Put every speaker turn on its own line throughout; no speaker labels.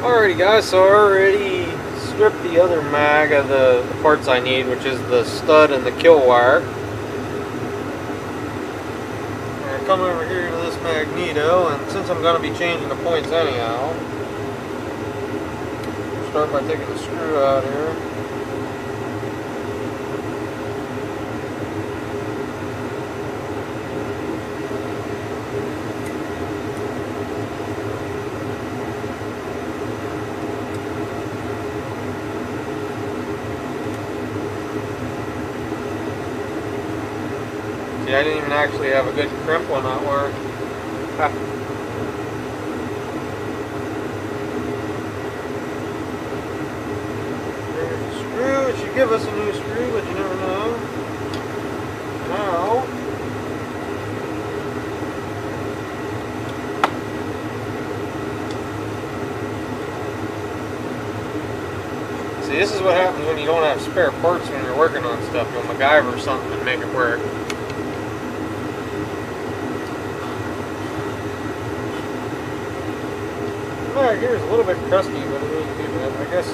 Alrighty guys, so I already stripped the other mag of the parts I need, which is the stud and the kill wire. I come over here to this magneto, and since I'm going to be changing the points anyhow, start by taking the screw out here. See, I didn't even actually have a good crimp when that worked. There's the screw. It should give us a new screw, but you never know. Now, see, this is what happens when you don't have spare parts when you're working on stuff. You'll MacGyver something and make it work. Right here is a little bit crusty, but it really too bad. I guess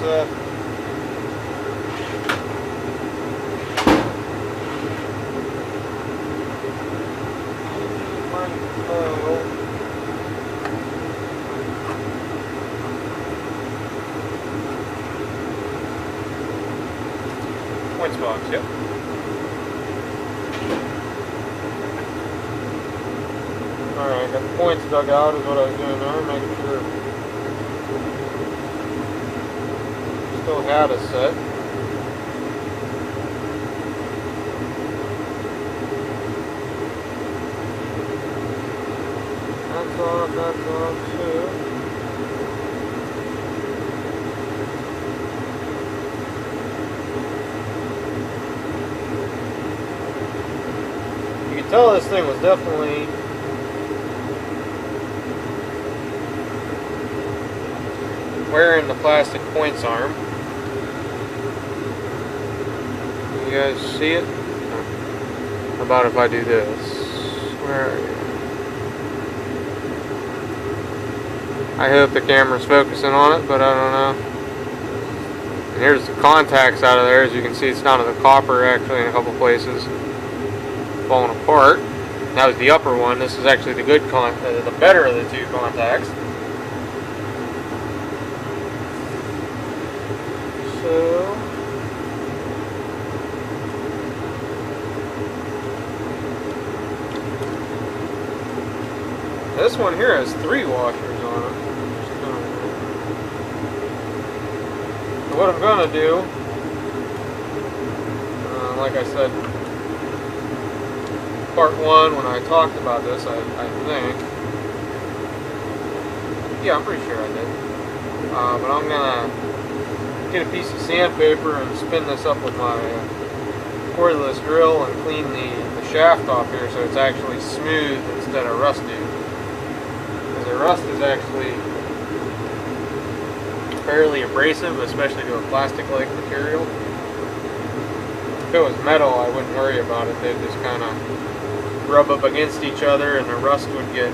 points box, yep. Alright, got the points dug out is what I was doing there, making sure still had a set. That's on too. You can tell this thing was definitely wearing the plastic points arm. You guys see it? How about if I do this? Where are you? I hope the camera's focusing on it, but I don't know. And here's the contacts out of there. As you can see, it's down to the copper actually in a couple places, falling apart. That was the upper one. This is actually the good the better of the two contacts. So this one here has 3 washers on it. So what I'm going to do, like I said, part 1 when I talked about this, I think. Yeah, I'm pretty sure I did. But I'm going to get a piece of sandpaper and spin this up with my cordless drill and clean the shaft off here so it's actually smooth instead of rusty. Because the rust is actually fairly abrasive, especially to a plastic-like material. If it was metal, I wouldn't worry about it. They'd just kind of rub up against each other and the rust would get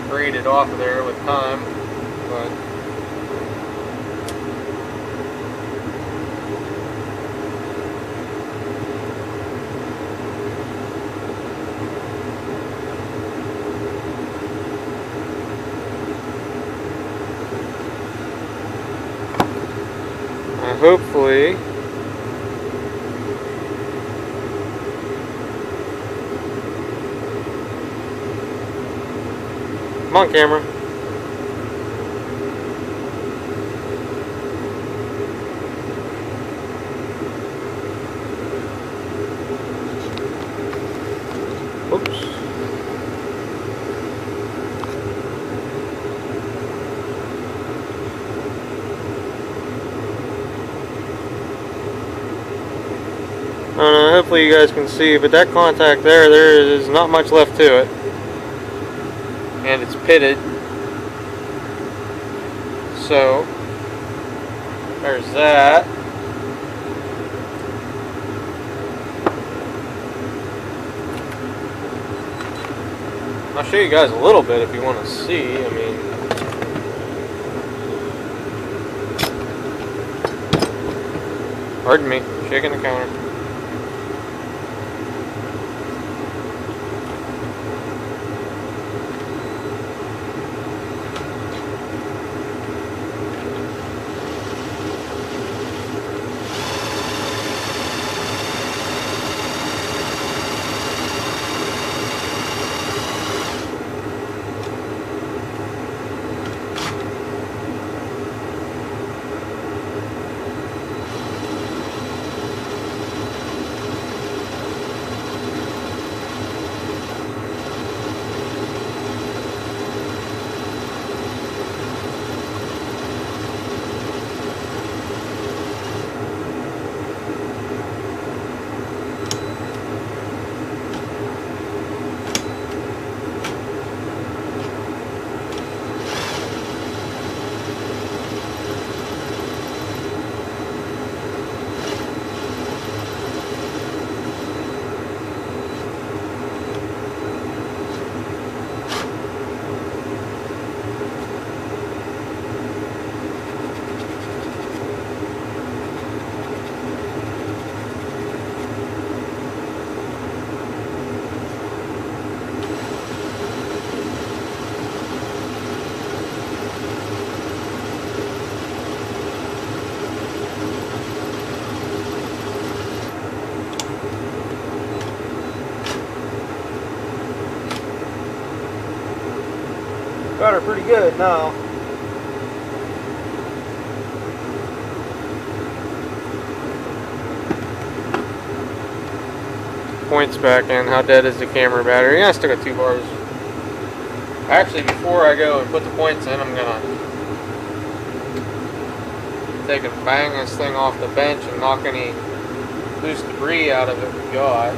braided off of there with time. But hopefully come on, camera. Oops. Hopefully you guys can see, but that contact there is not much left to it. And it's pitted. So, there's that. I'll show you guys a little bit if you want to see. I mean, Pardon me, shaking the counter. Got her pretty good now. Points back in. How dead is the camera battery? Yeah, I still got 2 bars. Actually, before I go and put the points in, I'm gonna take and bang this thing off the bench and knock any loose debris out of it we got.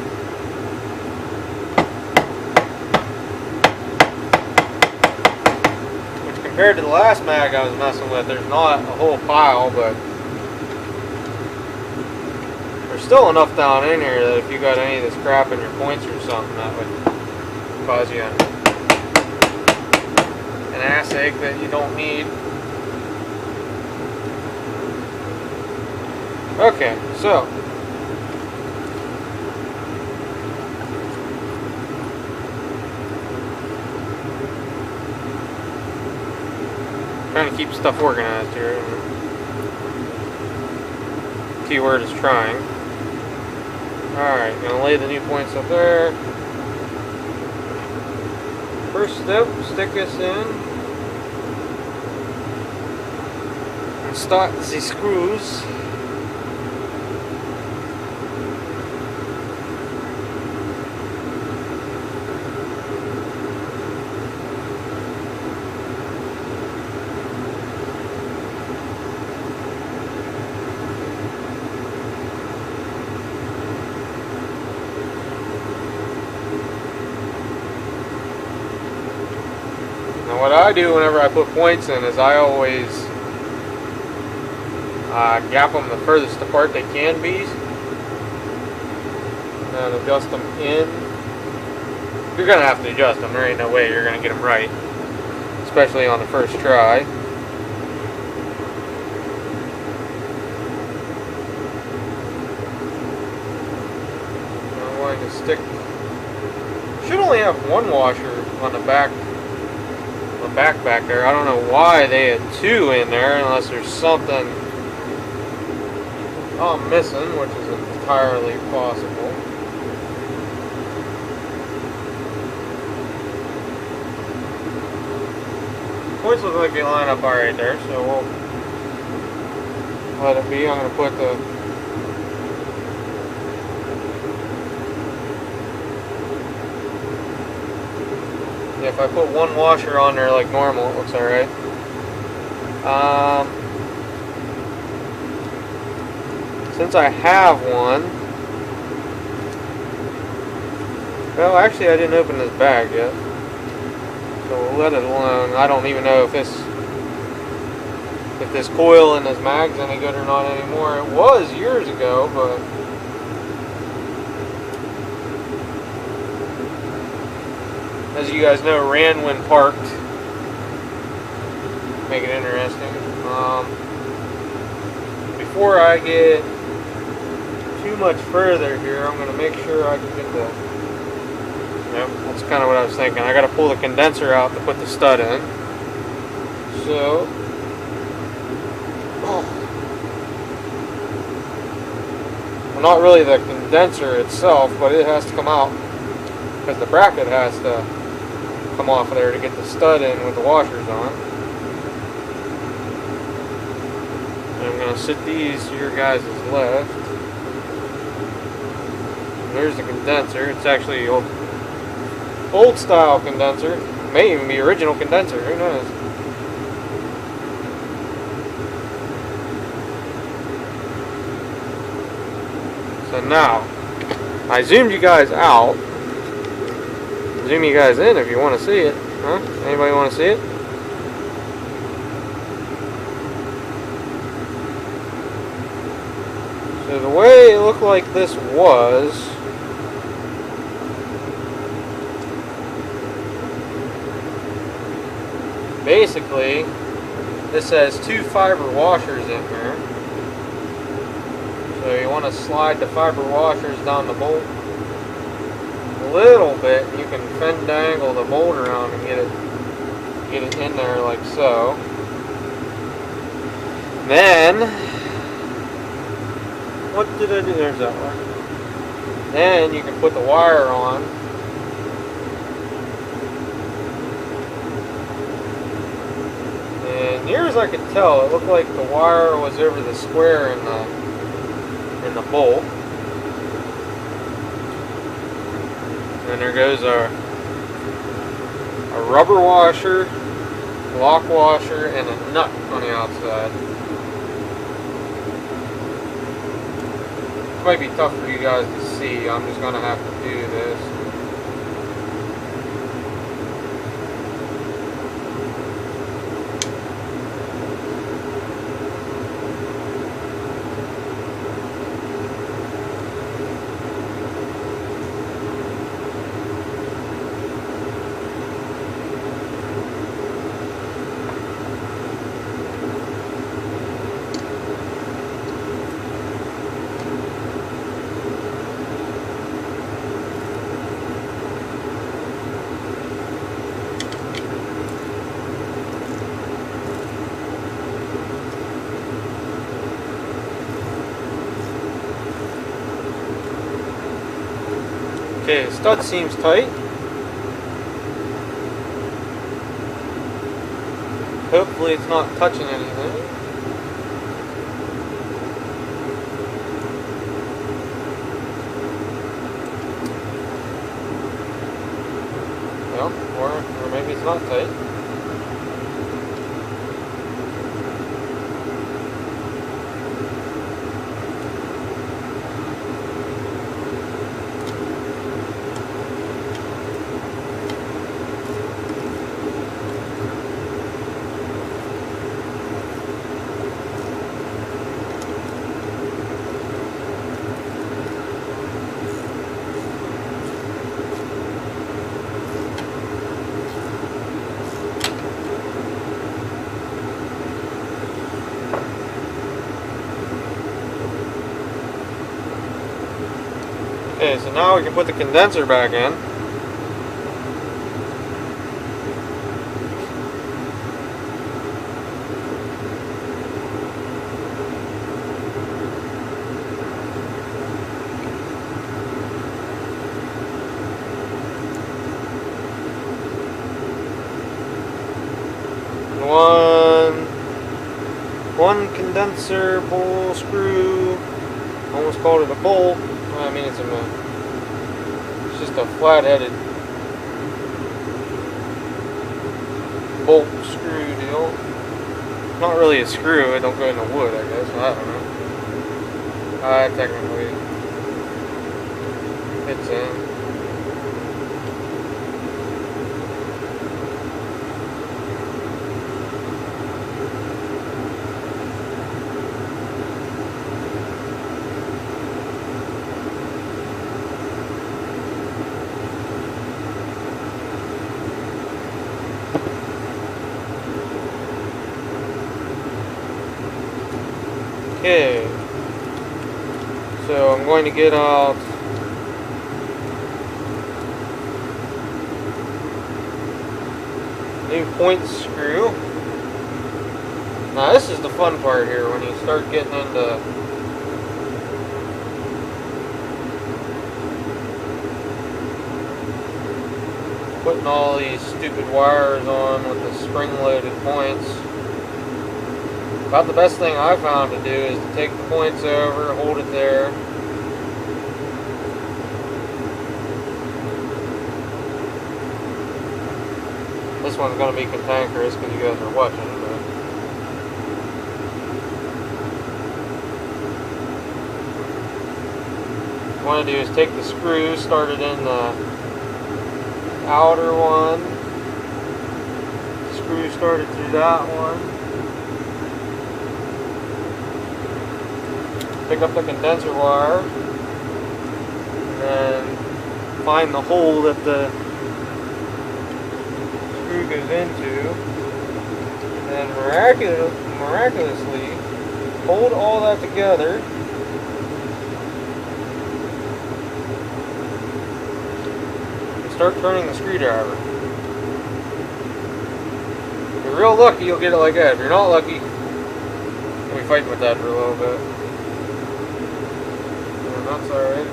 Compared to the last mag I was messing with, there's not a whole pile, but there's still enough down in here that if you got any of this crap in your points or something, that would cause you an ass ache that you don't need. Okay, so trying to keep stuff organized here. Keyword is trying. Alright, gonna lay the new points up there. First step, stick this in. And start the screws. What I do whenever I put points in is I always gap them the furthest apart they can be and adjust them in. You're going to have to adjust them. There ain't no way you're going to get them right, especially on the first try. I'm going to stick. Should only have one washer on the back there. I don't know why they had 2 in there unless there's something I'm missing, which is entirely possible. Points look like they line up alright there, so we'll let it be. I'm going to put the if I put one washer on there like normal, it looks alright. Since I have one, well, actually I didn't open this bag yet, so we'll let it alone. I don't even know if this coil in this mag's any good or not anymore. It was years ago, but as you guys know, ran when parked. Make it interesting. Before I get too much further here, I'm going to make sure I can get the... Yep, that's kind of what I was thinking. I got to pull the condenser out to put the stud in. So... Oh. Well, not really the condenser itself, but it has to come out because the bracket has to come off of there to get the stud in with the washers on. And I'm going to sit these to your guys' left. And there's the condenser. It's actually old style condenser. It may even be original condenser. Who knows? So now, I zoomed you guys out. Zoom you guys in if you want to see it. Huh? Anybody want to see it? So the way it looked like this was... Basically, this has 2 fiber washers in here. So you want to slide the fiber washers down the bolt a little bit. You can fend angle the bolt around and get it in there like so. Then, what did I do? There's that one. Then you can put the wire on. And near as I could tell, it looked like the wire was over the square in the bolt. And there goes our rubber washer, lock washer, and a nut on the outside. It might be tough for you guys to see. I'm just going to have to do this. Okay, the stud seems tight. Hopefully it's not touching anything. Well, or maybe it's not tight. Okay, so now we can put the condenser back in. One condenser bowl screw. Almost called it a bolt. I mean, it's just a flat-headed bolt screw deal. Not really a screw. It don't go into wood, I guess. I don't know. Technically fits in. Okay, so I'm going to get out new point screw. Now this is the fun part here when you start getting into putting all these stupid wires on with the spring-loaded points. About the best thing I found to do is to take the points over, hold it there. This one's going to be cantankerous because you guys are watching. But what you want to do is take the screw, start it in the outer one. Screw started through that one. Pick up the condenser wire. And then find the hole that the screw goes into. And then miraculously hold all that together. Start turning the screwdriver. If you're real lucky, you'll get it like that. If you're not lucky, we'll be fighting with that for a little bit. And that's alright.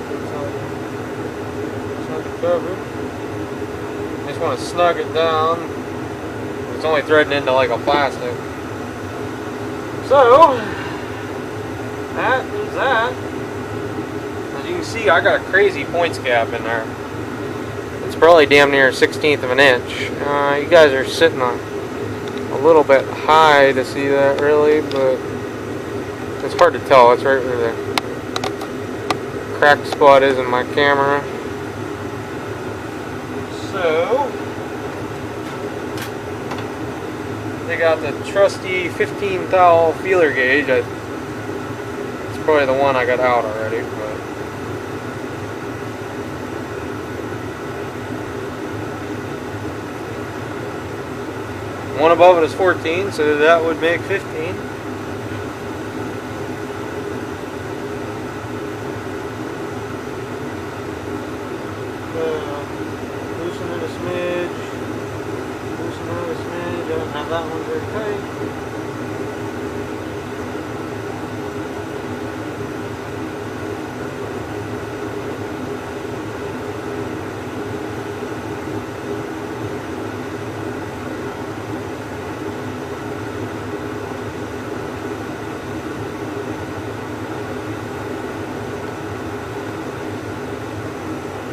It's not covered. You just want to snug it down. It's only threading into like a plastic. So, that is that. As you can see, I got a crazy points gap in there. It's probably damn near 1/16 of an inch. You guys are sitting on a little bit high to see that really, but it's hard to tell. It's right where the cracked spot is in my camera. So, they got the trusty 15 thou feeler gauge. It's probably the one I got out already, but one above it is 14, so that would make 15. Loosen it a smidge. Loosen it a smidge. I don't have that one very tight.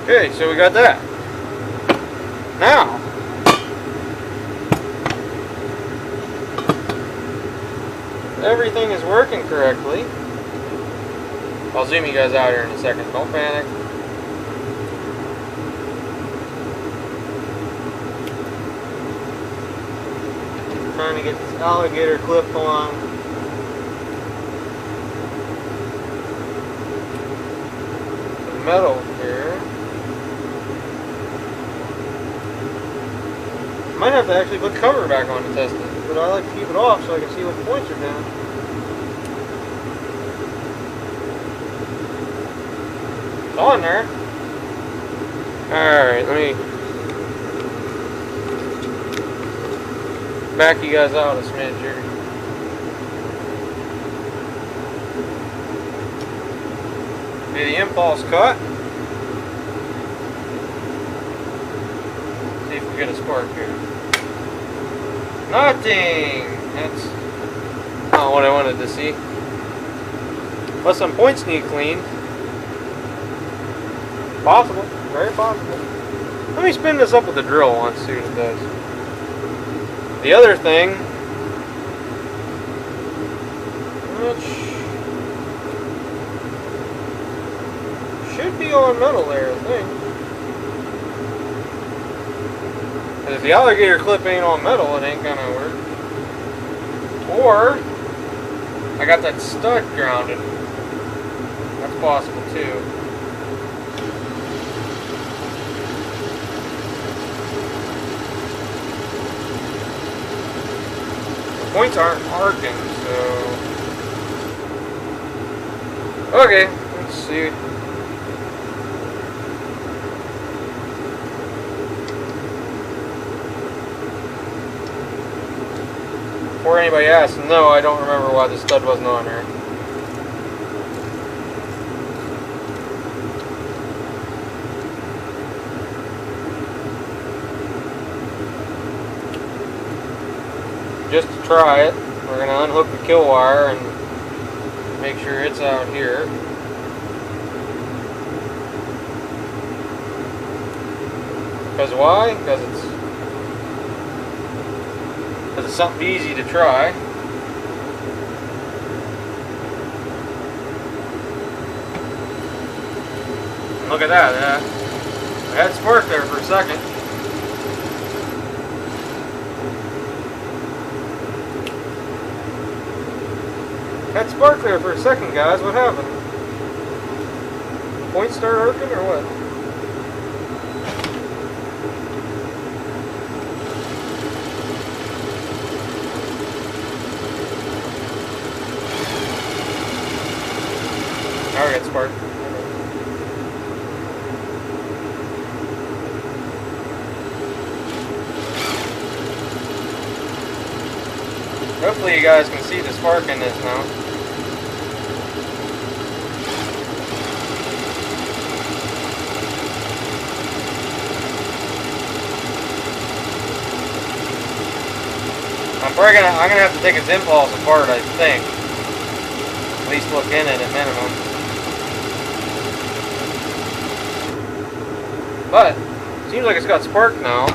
Okay, so we got that. Now, everything is working correctly. I'll zoom you guys out here in a second. Don't panic. I'm trying to get this alligator clip on. The metal here. Might have to actually put the cover back on to test it, but I like to keep it off so I can see what the points are doing. It's on there. Alright, let me back you guys out a smidge here. Okay, the impulse cut. See if we get a spark here. Nothing! That's not what I wanted to see. But some points need cleaned. Possible. Very possible. Let me spin this up with the drill once, see what it does. The other thing, which should be on metal there, I think. If the alligator clip ain't on metal, it ain't gonna work. Or I got that stud grounded. That's possible too. The points aren't arcing, so okay, let's see. before anybody asks, no, I don't remember why the stud wasn't on there. Just to try it, we're going to unhook the kill wire and make sure it's out here. Because why? Because it's something easy to try. And look at that. I had spark there for a second. Had spark there for a second, guys. What happened? Points start arcing or what? Now we got spark. Hopefully you guys can see the spark in this now. I'm gonna have to take its impulse apart, I think. At least look in it at minimum. But seems like it's got spark now.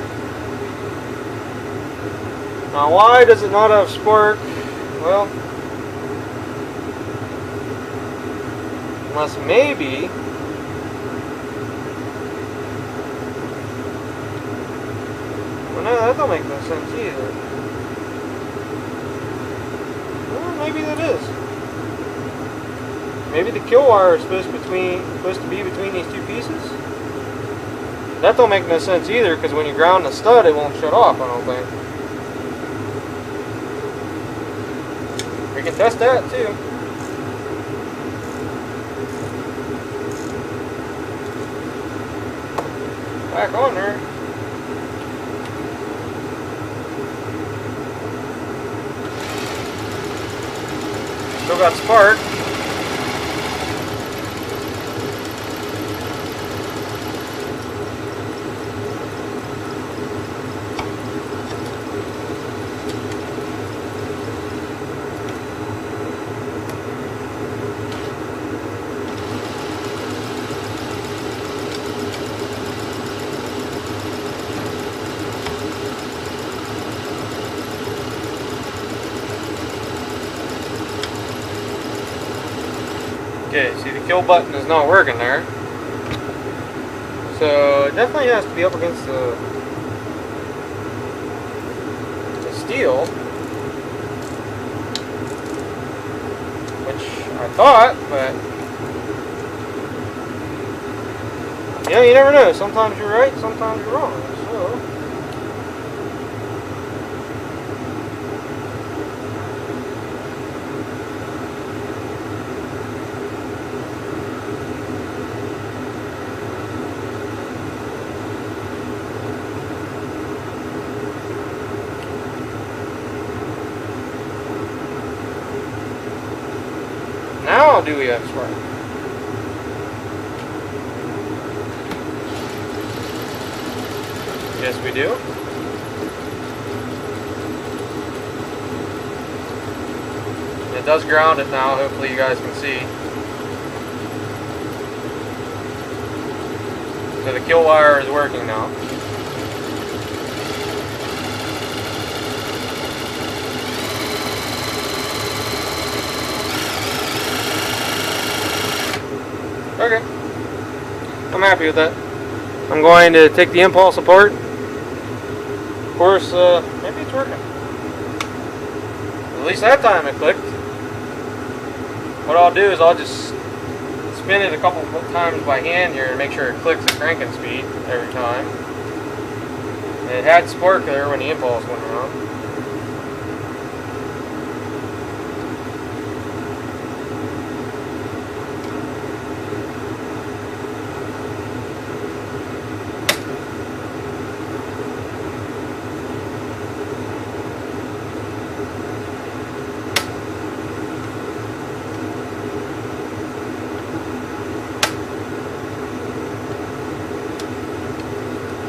Now why does it not have spark? Well, unless maybe well, no, that don't make no sense either. Well, maybe that is. Maybe the kill wire is supposed to be between these two pieces. That don't make no sense either, because when you ground the stud, it won't shut off, I don't think. We can test that too. Back on there. Still got spark. Okay, see the kill button is not working there. So it definitely has to be up against the steel. Which I thought, but you know, you never know. Sometimes you're right, sometimes you're wrong. So now do we have spark? Yes, we do. It does ground it now, hopefully you guys can see. So the kill wire is working now. Okay, I'm happy with that. I'm going to take the impulse apart. Of course, maybe it's working. At least that time it clicked. What I'll do is I'll just spin it a couple times by hand here and make sure it clicks at cranking speed every time. And it had spark there when the impulse went around.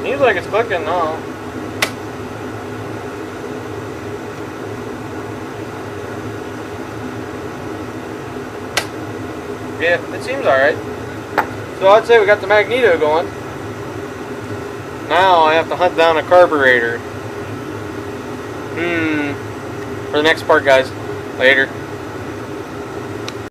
Seems like it's clicking now. Yeah, it seems alright. So I'd say we got the magneto going. Now I have to hunt down a carburetor. For the next part, guys. Later.